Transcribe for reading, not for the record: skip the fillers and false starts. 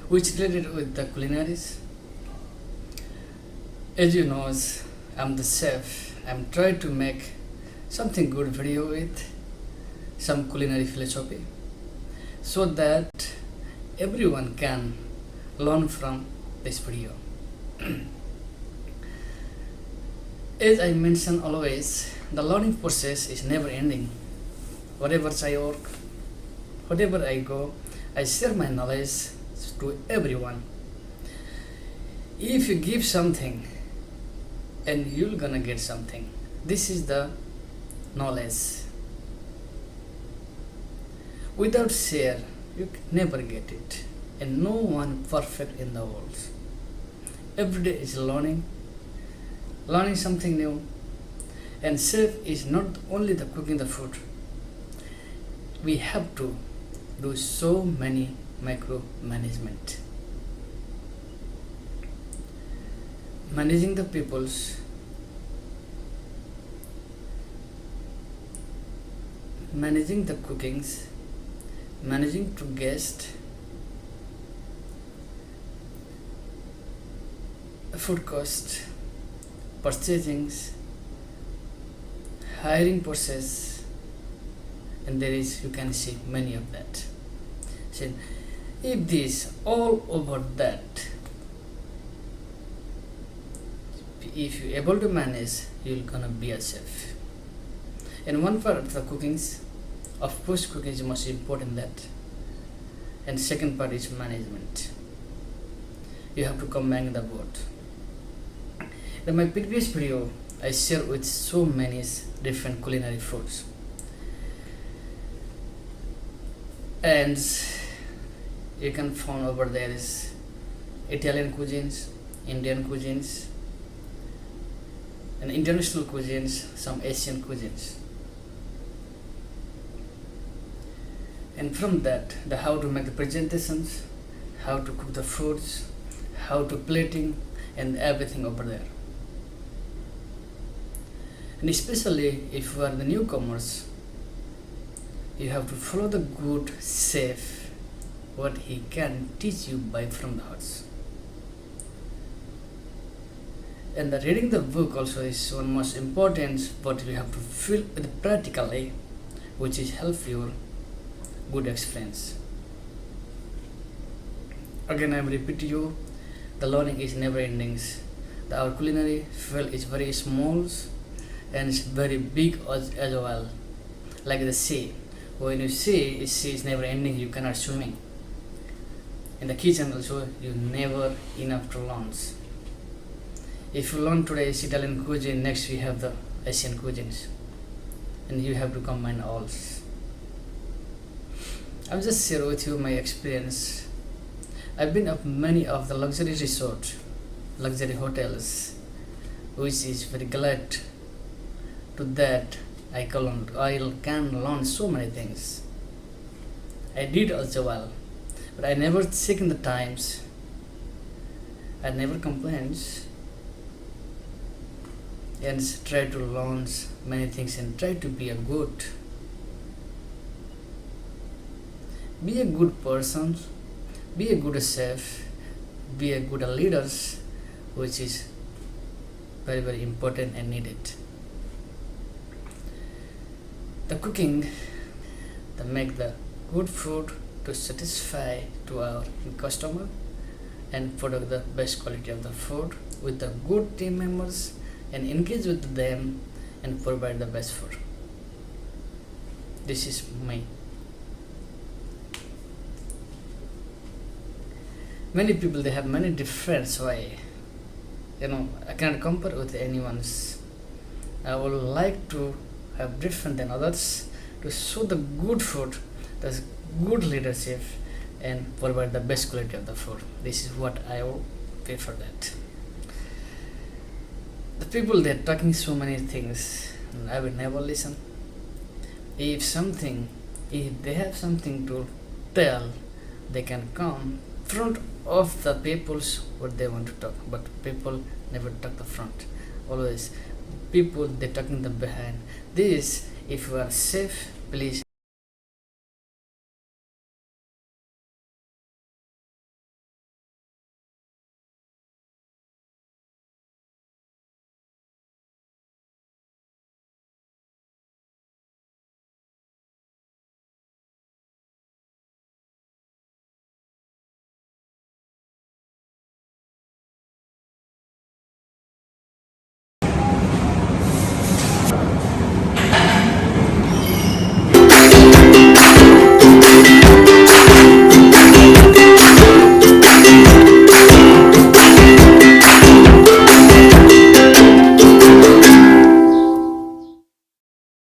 which related with the culinaries. As you know, I'm the chef. I'm trying to make something good video with some culinary philosophy so that everyone can learn from this video. As I mention always, the learning process is never ending. Wherever I work, wherever I go, I share my knowledge to everyone. If you give something, and you're gonna get something. This is the knowledge. Without share, you can never get it. And no one perfect in the world. Every day is learning something new. And chef is not only the cooking the food. We have to do so many micro management. Managing the peoples, managing the cookings, managing to guest, food cost, purchasings, hiring process, and there is, you can see many of that. So if this all over that, if you're able to manage, you're gonna be a chef. And one part of the cookings, of course cooking is most important that, and second part is management. You have to combine the both. In my previous video, I share with so many different culinary foods, and you can find over there is Italian cuisines, Indian cuisines, and international cuisines, some Asian cuisines. And from that, the how to make the presentations, how to cook the foods, how to plating, and everything over there. And especially if you are the newcomers, you have to follow the good chef, what he can teach you by from the hearts. And the reading the book also is one most important, but you have to feel it practically, which is help your good experience. Again, I repeat to you, the learning is never ending. Our culinary field is very small and it's very big as well. Like the sea. When you see, sea is never ending, you cannot swimming. In the kitchen also, you never enough to learn. If you learn today is Italian cuisine, next we have the Asian cuisines, and you have to combine all. I'll just share with you my experience. I've been up many of the luxury resort, luxury hotels, which is very glad to that I can learn so many things. I did also well, but I never taken the times. I never complained. And try to learn many things and try to be a good person, be a good chef, be a good leader, which is very very important and needed. The cooking, to make the good food to satisfy to our customer and produce the best quality of the food with the good team members and engage with them and provide the best food. This is my. Many people, they have many different way. I cannot compare with anyone's. I would like to have different than others to show the good food, the good leadership, and provide the best quality of the food. This is what I will prefer that. The people, they're talking so many things, and I will never listen. If they have something to tell, they can come front of the people's what they want to talk, but people never talk the front. Always people, they talking the behind. This, if you are safe, please